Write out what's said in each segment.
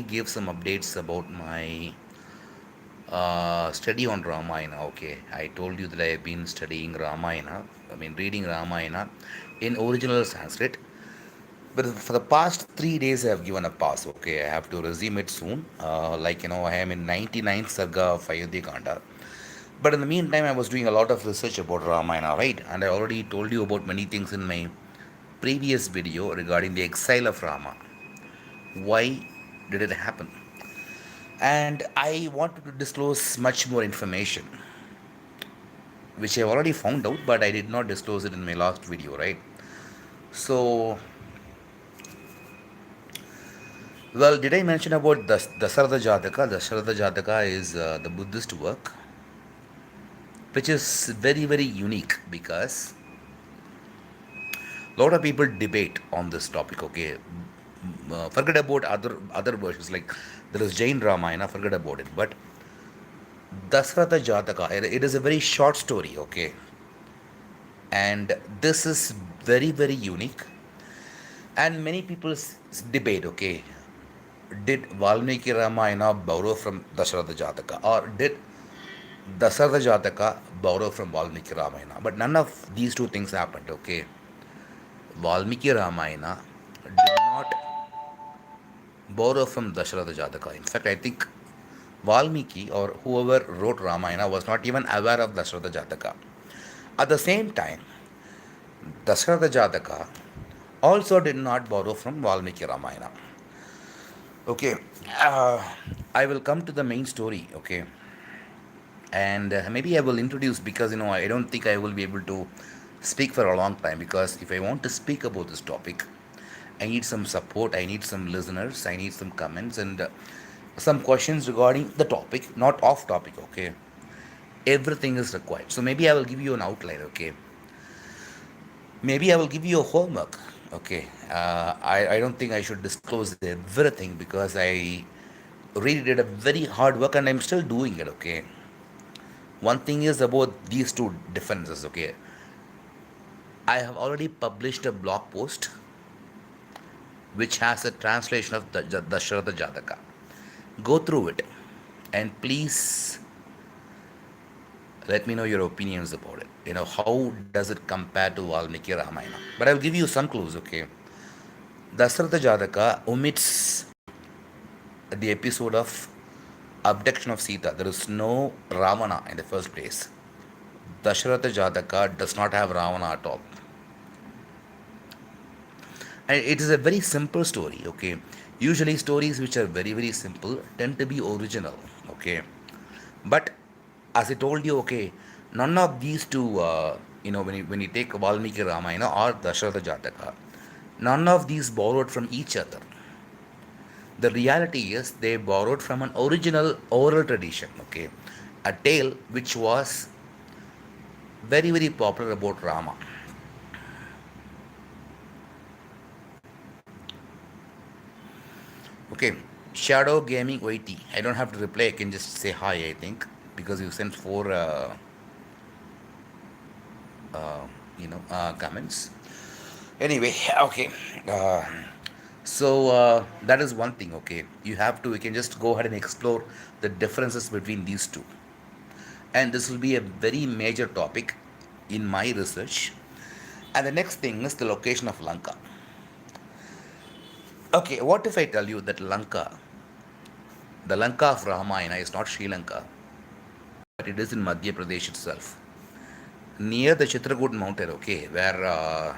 give some updates about my study on Ramayana. Okay, I told you that I have been studying Ramayana. I mean, reading Ramayana in original Sanskrit. But for the past 3 days, I have given a pause. Okay, I have to resume it soon. I am in 99th Sarga of Ayodhya Kanda. But in the meantime, I was doing a lot of research about Ramayana, right? And I already told you about many things in my previous video regarding the exile of Rama. Why did it happen? And I wanted to disclose much more information, which I already found out, but I did not disclose it in my last video, right? So, well, did I mention about Dasarada Jataka? Dasarada Jataka is the Buddhist work, which is very, very unique because a lot of people debate on this topic. Okay, forget about other versions like there is Jain Ramayana. Forget about it. But Dasarada Jataka, it is a very short story. Okay, and this is very, very unique. And many people debate. Okay, did Valmiki Ramayana borrow from Dasarada Jataka, or did Dasarada Jataka borrow from Valmiki Ramayana? But none of these two things happened. Okay, Valmiki Ramayana did not borrow from Dasharatha Jataka. In fact, I think Valmiki or whoever wrote Ramayana was not even aware of Dasharatha Jataka. At the same time, Dasharatha Jataka also did not borrow from Valmiki Ramayana. Okay, uh, I will come to the main story. Okay, and maybe I will introduce because I don't think I will be able to speak for a long time because if I want to speak about this topic, I need some support, I need some listeners, I need some comments and some questions regarding the topic, not off topic. Okay, everything is required. So maybe I will give you an outline. Okay, maybe I will give you a homework. Okay, I don't think I should disclose everything because I really did a very hard work and I'm still doing it. Okay, one thing is about these two differences. Okay, I have already published a blog post which has a translation of the Dasharatha Jataka. Go through it and please let me know your opinions about it. How does it compare to Valmiki Ramayana? But I'll give you some clues. Okay, Dasharatha Jataka omits the episode of abduction of Sita. There is no Ravana in the first place. Dasharatha Jataka does not have Ravana at all. And it is a very simple story. Okay, usually stories which are very, very simple tend to be original. Okay, but as I told you, okay, none of these two, when you take Valmiki Ramayana or Dasharatha Jataka, none of these borrowed from each other. The reality is they borrowed from an original oral tradition. Okay, a tale which was very, very popular about Rama. Okay, Shadow Gaming YT. I don't have to reply. I can just say hi. I think because you sent four, comments. Anyway, okay. Uh, so that is one thing. Okay, you can just go ahead and explore the differences between these two, and this will be a very major topic in my research. And the next thing is the location of Lanka. Okay, what if I tell you that the Lanka of Ramayana is not Sri Lanka, but it is in Madhya Pradesh itself, near the Chitrakoot mountain, okay, where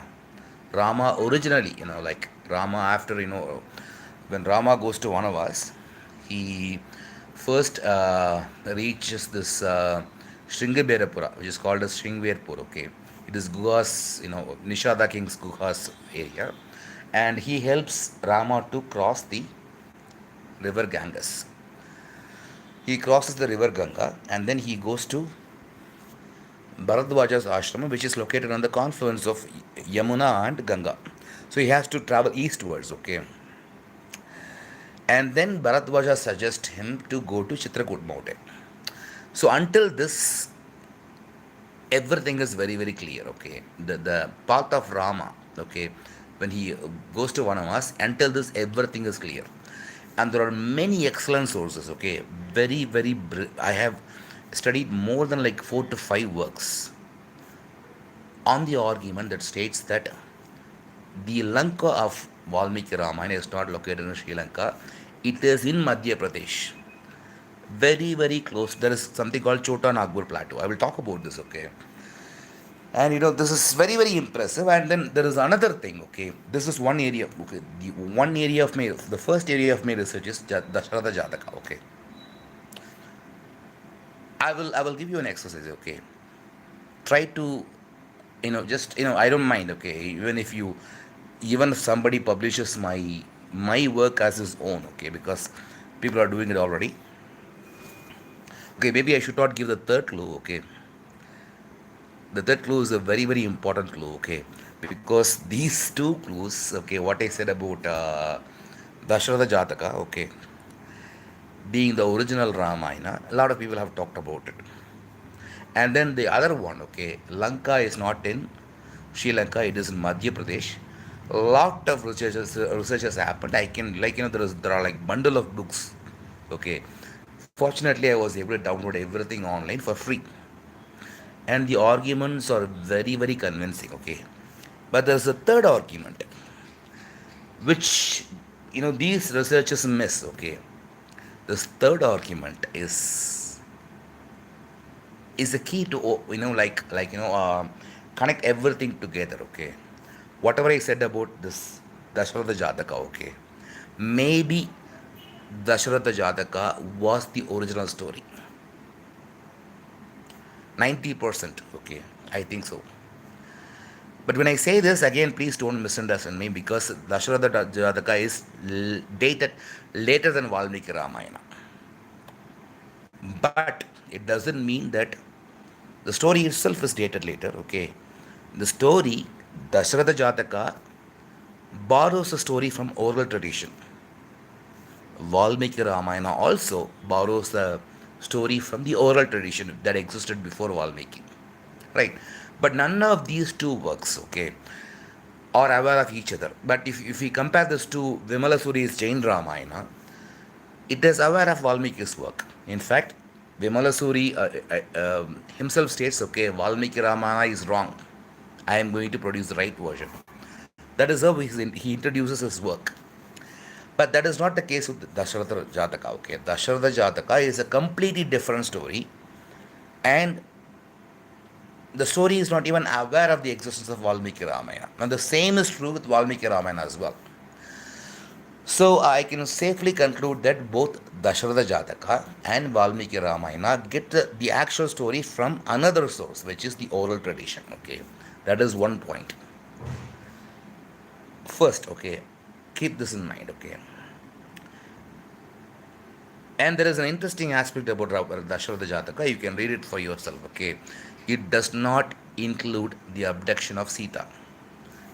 Rama originally, like Rama after, when Rama goes to Vanavas, he first reaches this Shringaberapura, which is called as Shringverpur, okay. It is Guha's, Nishada King's Guha's area, and he helps Rama to cross the river Ganges. He crosses the river Ganga and then he goes to Bharadwaja's ashram, which is located on the confluence of Yamuna and Ganga. So he has to travel eastwards, okay. And then Bharadwaja suggests him to go to Chitrakoot mountain. So until this, everything is very, very clear, okay. The path of Rama, okay, when he goes to Vanavas, until this, everything is clear. and there are many excellent sources. Okay, I have studied more than like 4 to 5 works on the argument that states that the Lanka of Valmiki Ramayana is not located in Sri Lanka. It is in Madhya Pradesh. Very close. There is something called Chota Nagpur Plateau. I will talk about this, okay? And this is very impressive. And then there is another thing, okay? This is one area, okay? The first area of my research is Dasharatha Jataka, okay? I will give you an exercise, okay? Try to, just, I don't mind, okay? Even if somebody publishes my work as his own, okay? Because people are doing it already. Okay, maybe I should not give the third clue, okay? The third clue is a very important clue, okay? Because these two clues, okay, what I said about Dasharatha Jataka, okay, being the original Ramayana, a lot of people have talked about it. And then the other one, okay, Lanka is not in Sri Lanka, it is in Madhya Pradesh. A lot of research has happened. I can, like, there are like bundle of books, okay. Fortunately, I was able to download everything online for free, and the arguments are very convincing, okay. But there's a third argument which these researchers miss, okay. This third argument is the key to connect everything together, okay. Whatever I said about this Dasharatha Jataka, okay, maybe Dasharatha Jataka was the original story. 90%, okay, I think so. But when I say this again, please don't misunderstand me, because Dasharatha Jataka is dated later than Valmiki Ramayana. But it doesn't mean that the story itself is dated later, okay. The story, Dasharatha Jataka, borrows a story from oral tradition. Valmiki Ramayana also borrows the story from the oral tradition that existed before Valmiki. Right? But none of these two works, okay, are aware of each other. But if we compare this to Vimalasuri's Jain Ramayana, it is aware of Valmiki's work. In fact, Vimalasuri himself states, okay, Valmiki Ramayana is wrong. I am going to produce the right version. That is how he introduces his work. But that is not the case with Dasharatha Jataka, okay. Dasharatha Jataka is a completely different story, and the story is not even aware of the existence of Valmiki Ramayana. And the same is true with Valmiki Ramayana as well. So I can safely conclude that both Dasharatha Jataka and Valmiki Ramayana get the actual story from another source, which is the oral tradition. Okay, that is one point. First, okay, keep this in mind. Okay, and there is an interesting aspect about Dasharatha Jataka. You can read it for yourself. Okay, it does not include the abduction of Sita.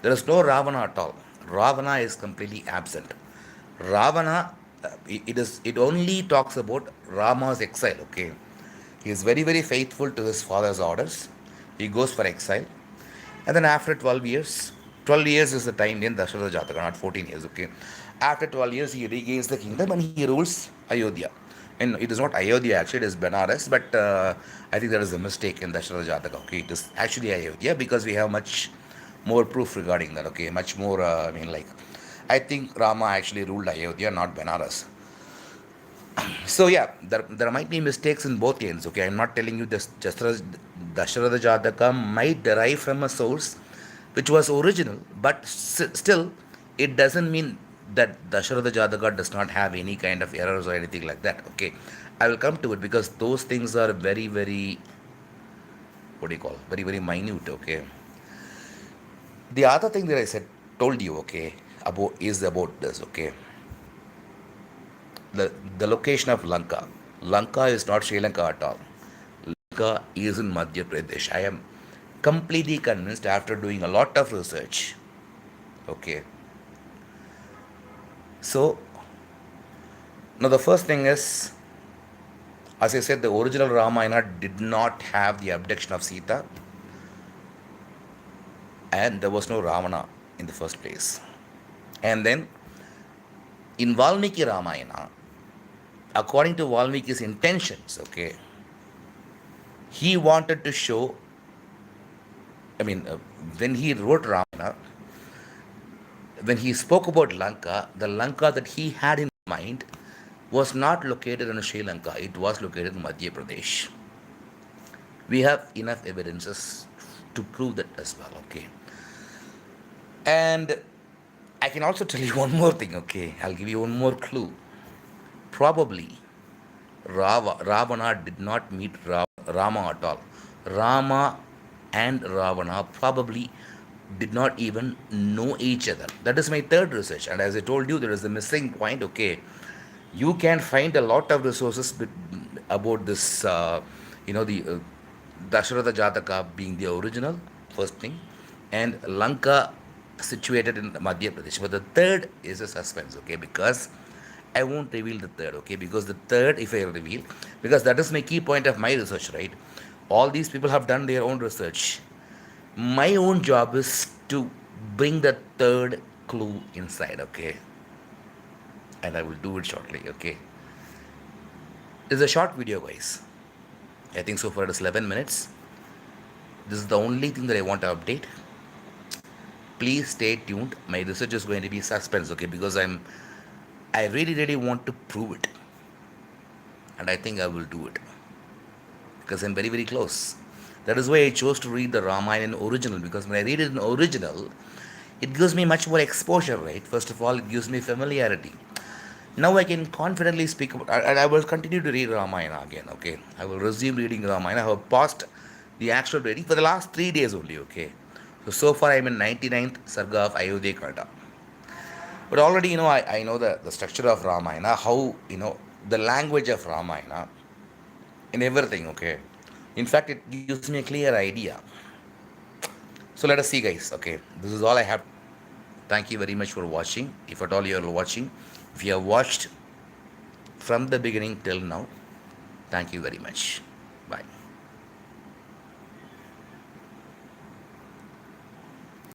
There is no Ravana at all. Ravana is completely absent. Ravana, it only talks about Rama's exile. Okay, he is very faithful to his father's orders. He goes for exile, and then after 12 years, 12 years is the time in Dasharatha Jataka, not 14 years. Okay, after 12 years, he regains the kingdom and he rules Ayodhya. And it is not Ayodhya actually; it is Benares. But I think there is a mistake in Dasharatha Jataka. Okay, it is actually Ayodhya because we have much more proof regarding that. Okay, much more. I think Rama actually ruled Ayodhya, not Benares. So yeah, there might be mistakes in both ends. Okay, I'm not telling you this. Dasharatha Jataka might derive from a source which was original, but still, it doesn't mean that Dasharatha Jataka does not have any kind of errors or anything like that. Okay, I will come to it because those things are very what do you call, very minute. Okay, the other thing that I said told you, okay, about this. Okay, the location of Lanka. Lanka is not Sri Lanka at all. Lanka is in Madhya Pradesh. I am completely convinced after doing a lot of research. Okay. So now the first thing is, as I said, the original Ramayana did not have the abduction of Sita, and there was no Ravana in the first place. And then In Valmiki Ramayana, according to Valmiki's intentions, okay, he wanted to show, I mean, when he wrote Ramayana, when he spoke about Lanka, the Lanka that he had in mind was not located in Sri Lanka, it was located in Madhya Pradesh. We have enough evidences to prove that as well, okay. And I can also tell you one more thing, okay. I'll give you one more clue. Probably Ravana did not meet Rama at all. Rama and Ravana probably did not even know each other. That is my third research. And as I told you, there is a missing point. Okay, you can find a lot of resources about this. The Dasharatha Jataka being the original first thing, and Lanka situated in Madhya Pradesh. But the third is a suspense. Okay, because I won't reveal the third, okay? Because the third, if I reveal, because that is my key point of my research, right? All these people have done their own research. My own job is to bring the third clue inside, okay? And I will do it shortly, okay? It's a short video, guys. I think so far it is 11 minutes. This is the only thing that I want to update. Please stay tuned. My research is going to be suspense, okay? Because I really, really want to prove it. And I think I will do it. Because I'm very, very close. That is why I chose to read the Ramayana in original, because when I read it in original, it gives me much more exposure, right? First of all, it gives me familiarity. Now I can confidently speak about, and I will continue to read Ramayana again, okay? I will resume reading Ramayana. I have paused the actual reading for the last 3 days only, okay? So far I'm in 99th Sarga of Ayodhya Kanda. But already, I know the structure of Ramayana, how, the language of Ramayana, in everything, okay? In fact, it gives me a clear idea. So let us see, guys, okay? This is all I have. Thank you very much for watching. If at all you are watching, if you have watched from the beginning till now, thank you very much. Bye.